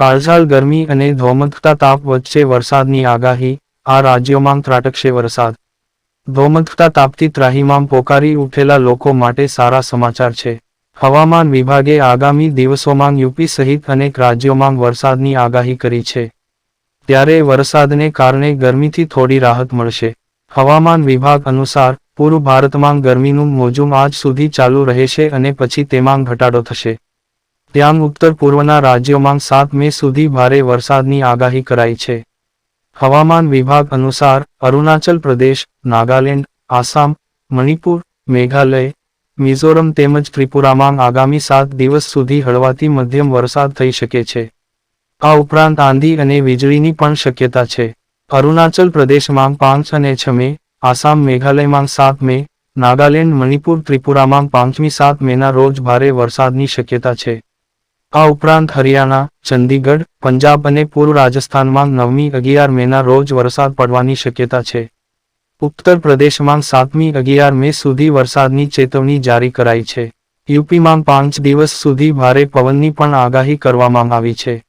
કાળઝાળ ગરમી અને ધોમધતા તાપ વચ્ચે વરસાદની આગાહી, આ રાજ્યોમાં ત્રાટકશે વરસાદ. ધોમધતા તાપથી ત્રાહિમામ પોકારી ઉઠેલા લોકો માટે સારા સમાચાર છે. હવામાન વિભાગે આગામી દિવસોમાં યુપી સહિત અનેક રાજ્યોમાં વરસાદની આગાહી કરી છે. ત્યારે વરસાદને કારણે ગરમીથી થોડી રાહત મળશે. હવામાન વિભાગ અનુસાર પૂર્વ ભારતમાં ગરમીનું મોજું આજ સુધી ચાલુ રહેશે અને પછી તેમાં ઘટાડો થશે. ત્યાં ઉત્તર પૂર્વના રાજ્યોમાં 7 મે સુધી ભારે વરસાદની આગાહી કરાઈ છે. હવામાન વિભાગ અનુસાર અરુણાચલ પ્રદેશ, નાગાલેન્ડ, આસામ, મણિપુર, મેઘાલય, મિઝોરમ તેમજ ત્રિપુરામાં આગામી 7 દિવસ સુધી હળવાથી મધ્યમ વરસાદ થઈ શકે છે. આ ઉપરાંત આંધી અને વીજળીની પણ શક્યતા છે. અરુણાચલ પ્રદેશમાં 5 અને 6 મે, આસામ મેઘાલયમાં 7 મે, નાગાલેન્ડ મણિપુર ત્રિપુરામાં 5મી 7 મેના રોજ ભારે વરસાદની શક્યતા છે. આ ઉપરાંત હરિયાણા, ચંદીગઢ, પંજાબ અને પૂર્વ રાજસ્થાનમાં 9મી 11 મેના રોજ વરસાદ પડવાની શક્યતા છે. ઉત્તર પ્રદેશમાં 7મી 11 મે સુધી વરસાદની ચેતવણી જારી કરાઈ છે. યુપીમાં 5 દિવસ સુધી ભારે પવનની પણ આગાહી કરવામાં આવી છે.